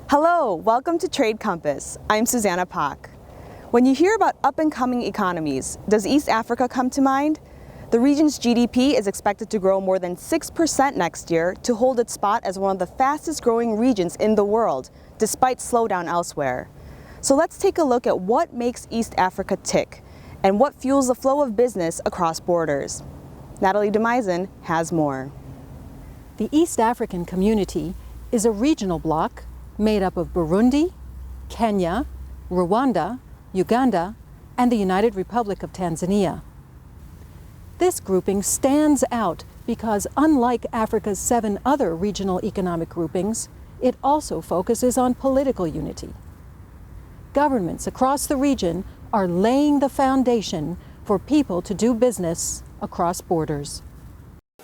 Hello, welcome to Trade Compass. I'm Susanna Pak. When you hear about up-and-coming economies, does East Africa come to mind? The region's GDP is expected to grow more than 6% next year to hold its spot as one of the fastest growing regions in the world, despite slowdown elsewhere. So let's take a look at what makes East Africa tick and what fuels the flow of business across borders. Natalie Demeisen has more. The East African community is a regional bloc made up of Burundi, Kenya, Rwanda, Uganda, and the United Republic of Tanzania. This grouping stands out because, unlike Africa's 7 other regional economic groupings, it also focuses on political unity. Governments across the region are laying the foundation for people to do business across borders.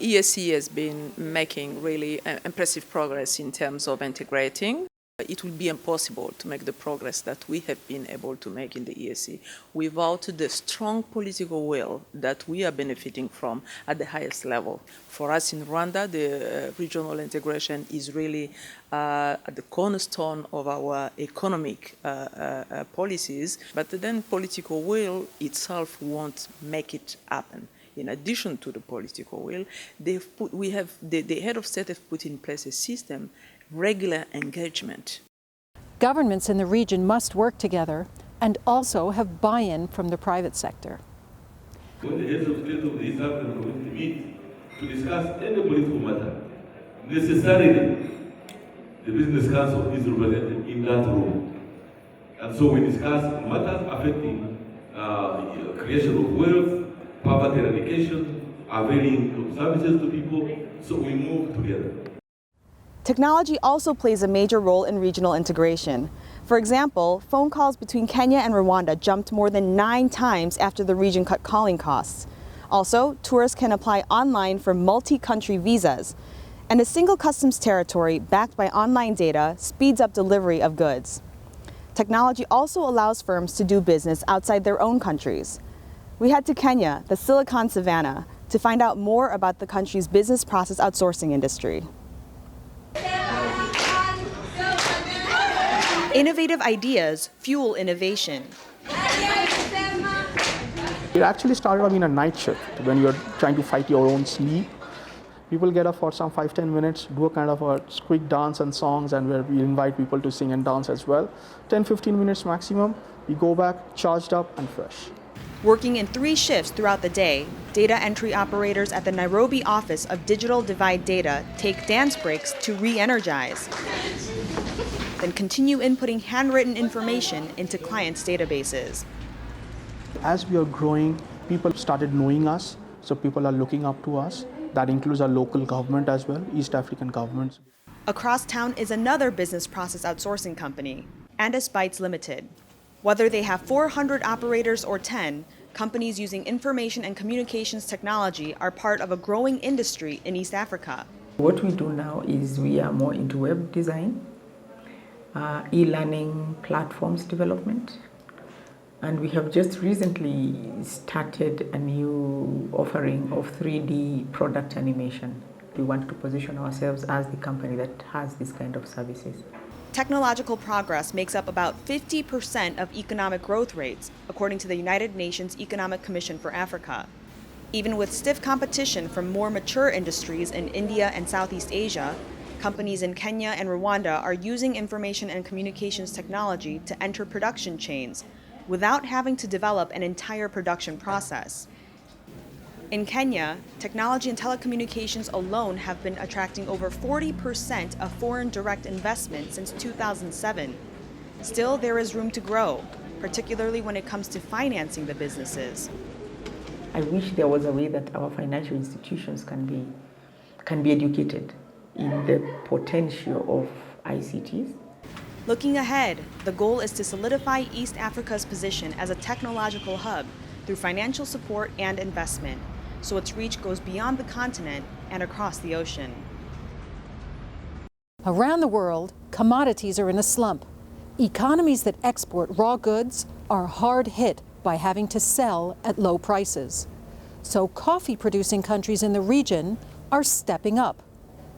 EAC has been making really impressive progress in terms of integrating. It will be impossible to make the progress that we have been able to make in the EAC without the strong political will that we are benefiting from at the highest level. For us in Rwanda, the regional integration is really at the cornerstone of our economic policies, but then political will itself won't make it happen. In addition to the political will, the head of state have put in place a system, regular engagement. Governments in the region must work together and also have buy-in from the private sector. When the heads of state of the East African community meet to discuss any political matter, necessarily the Business Council is represented in that room. And so we discuss matters affecting creation of wealth, poverty eradication, availing services to people, so we move together. Technology also plays a major role in regional integration. For example, phone calls between Kenya and Rwanda jumped more than 9 times after the region cut calling costs. Also, tourists can apply online for multi-country visas. And a single customs territory backed by online data speeds up delivery of goods. Technology also allows firms to do business outside their own countries. We head to Kenya, the Silicon Savannah, to find out more about the country's business process outsourcing industry. Innovative ideas fuel innovation. It actually started off in a night shift when you're trying to fight your own sleep. People get up for some 5-10 minutes, do a kind of a quick dance and songs, and where we invite people to sing and dance as well. 10-15 minutes maximum. We go back charged up and fresh. Working in 3 shifts throughout the day, data entry operators at the Nairobi office of Digital Divide Data take dance breaks to re-energize, then continue inputting handwritten information into clients' databases. As we are growing, people started knowing us, so people are looking up to us. That includes our local government as well, East African governments. Across town is another business process outsourcing company, Andis Bytes Limited. Whether they have 400 operators or 10, companies using information and communications technology are part of a growing industry in East Africa. What we do now is we are more into web design, e-learning platforms development, and we have just recently started a new offering of 3D product animation. We want to position ourselves as the company that has this kind of services. Technological progress makes up about 50% of economic growth rates, according to the United Nations Economic Commission for Africa. Even with stiff competition from more mature industries in India and Southeast Asia, companies in Kenya and Rwanda are using information and communications technology to enter production chains without having to develop an entire production process. In Kenya, technology and telecommunications alone have been attracting over 40% of foreign direct investment since 2007. Still, there is room to grow, particularly when it comes to financing the businesses. I wish there was a way that our financial institutions can be educated in the potential of ICTs. Looking ahead, the goal is to solidify East Africa's position as a technological hub through financial support and investment, so its reach goes beyond the continent and across the ocean. Around the world, commodities are in a slump. Economies that export raw goods are hard hit by having to sell at low prices. So coffee-producing countries in the region are stepping up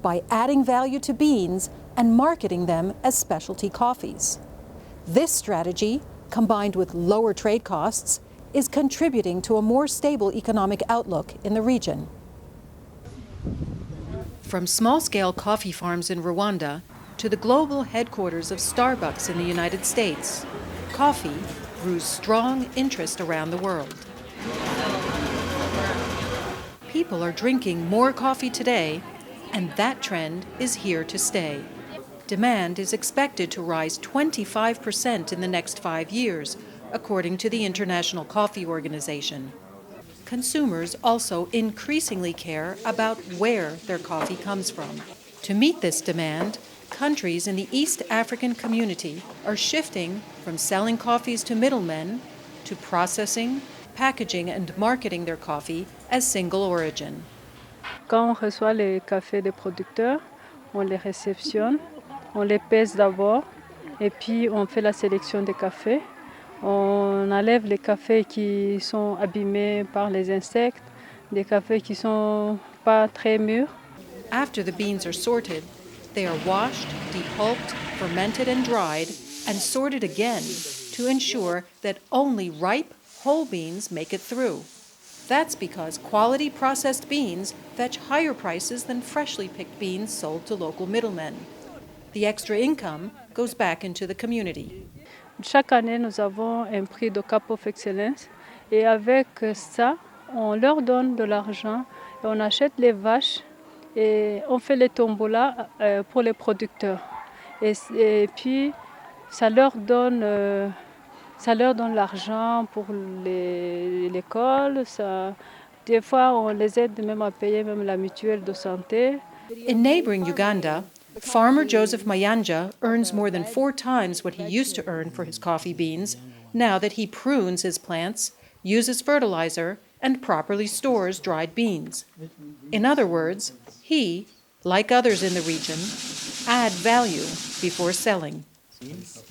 by adding value to beans and marketing them as specialty coffees. This strategy, combined with lower trade costs, is contributing to a more stable economic outlook in the region. From small-scale coffee farms in Rwanda to the global headquarters of Starbucks in the United States, coffee grew strong interest around the world. People are drinking more coffee today, and that trend is here to stay. Demand is expected to rise 25% in the next 5 years, according to the International Coffee Organization. Consumers also increasingly care about where their coffee comes from. To meet this demand, countries in the East African community are shifting from selling coffees to middlemen to processing, packaging, and marketing their coffee as single origin. Quand on reçoit les cafés des producteurs, on les réceptionne, on les pèse d'abord et puis on fait la sélection des cafés. On enlève les cafés qui sont abîmés par les insectes, des cafés qui sont pas très mûrs. After the beans are sorted, they are washed, depulped, fermented, and dried, and sorted again to ensure that only ripe, whole beans make it through. That's because quality processed beans fetch higher prices than freshly picked beans sold to local middlemen. The extra income goes back into the community. Chaque année, nous avons un prix de Cup of Excellence et avec ça, on leur donne de l'argent et on achète les vaches et on fait les tombolas pour les producteurs. Et puis, ça leur donne l'argent pour l'école. Des fois, on les aide même à payer même la mutuelle de santé. In neighboring Uganda, farmer Joseph Mayanja earns more than 4 times what he used to earn for his coffee beans now that he prunes his plants, uses fertilizer, and properly stores dried beans. In other words, he, like others in the region, add value before selling.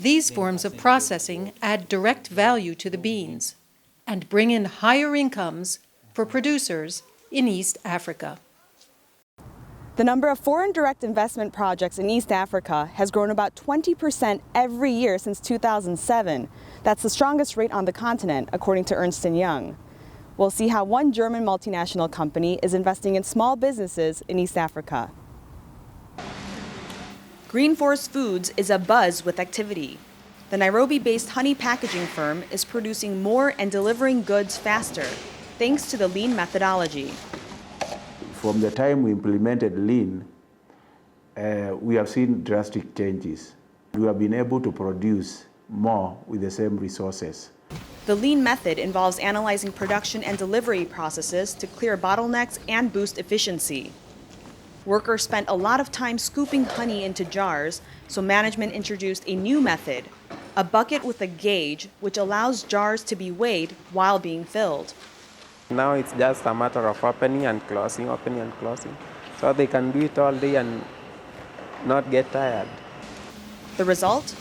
These forms of processing add direct value to the beans and bring in higher incomes for producers in East Africa. The number of foreign direct investment projects in East Africa has grown about 20% every year since 2007. That's the strongest rate on the continent, according to Ernst & Young. We'll see how one German multinational company is investing in small businesses in East Africa. Green Forest Foods is abuzz with activity. The Nairobi-based honey packaging firm is producing more and delivering goods faster, thanks to the lean methodology. From the time we implemented lean, we have seen drastic changes. We have been able to produce more with the same resources. The lean method involves analyzing production and delivery processes to clear bottlenecks and boost efficiency. Workers spent a lot of time scooping honey into jars, so management introduced a new method, a bucket with a gauge, which allows jars to be weighed while being filled. Now it's just a matter of opening and closing, so they can do it all day and not get tired. The result?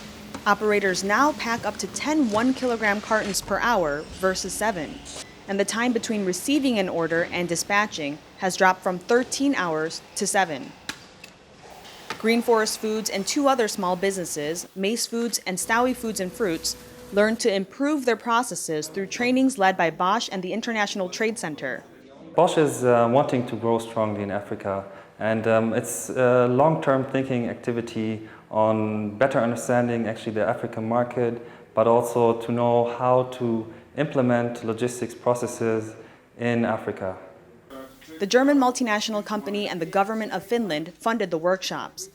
Operators now pack up to 10 1-kilogram cartons per hour versus 7, and the time between receiving an order and dispatching has dropped from 13 hours to 7. Green Forest Foods and 2 other small businesses, Mace Foods and Stowie Foods and Fruits, learned to improve their processes through trainings led by Bosch and the International Trade Center. Bosch is wanting to grow strongly in Africa, and it's a long-term thinking activity on better understanding actually the African market, but also to know how to implement logistics processes in Africa. The German multinational company and the government of Finland funded the workshops.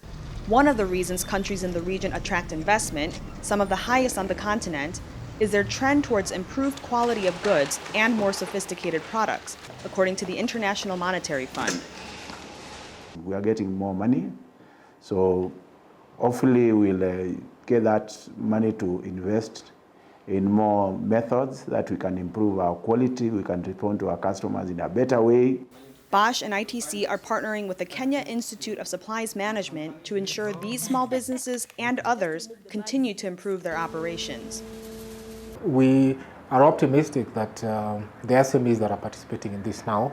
One of the reasons countries in the region attract investment, some of the highest on the continent, is their trend towards improved quality of goods and more sophisticated products, according to the International Monetary Fund. We are getting more money, so hopefully we'll get that money to invest in more methods that we can improve our quality, we can respond to our customers in a better way. Bosch and ITC are partnering with the Kenya Institute of Supplies Management to ensure these small businesses and others continue to improve their operations. We are optimistic that the SMEs that are participating in this now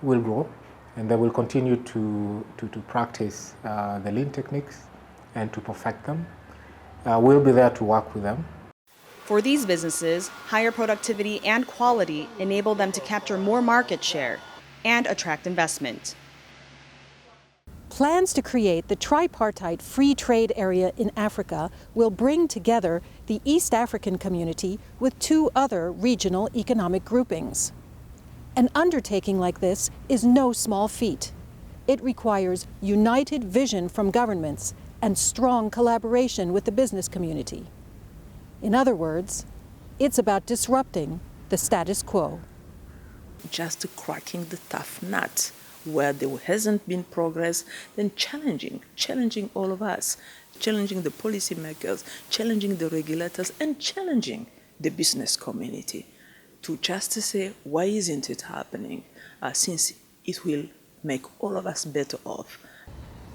will grow, and they will continue to practice the lean techniques and to perfect them. We'll be there to work with them. For these businesses, higher productivity and quality enable them to capture more market share and attract investment. Plans to create the tripartite free trade area in Africa will bring together the East African community with 2 other regional economic groupings. An undertaking like this is no small feat. It requires united vision from governments and strong collaboration with the business community. In other words, it's about disrupting the status quo. Just cracking the tough nut. Where there hasn't been progress, then challenging all of us, challenging the policymakers, challenging the regulators, and challenging the business community to just say, why isn't it happening? Since it will make all of us better off.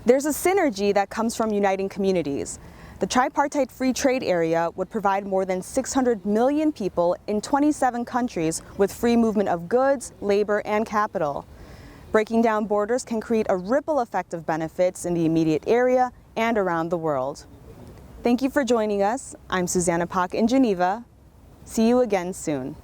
There's a synergy that comes from uniting communities. The tripartite free trade area would provide more than 600 million people in 27 countries with free movement of goods, labor, and capital. Breaking down borders can create a ripple effect of benefits in the immediate area and around the world. Thank you for joining us. I'm Susanna Pak in Geneva. See you again soon.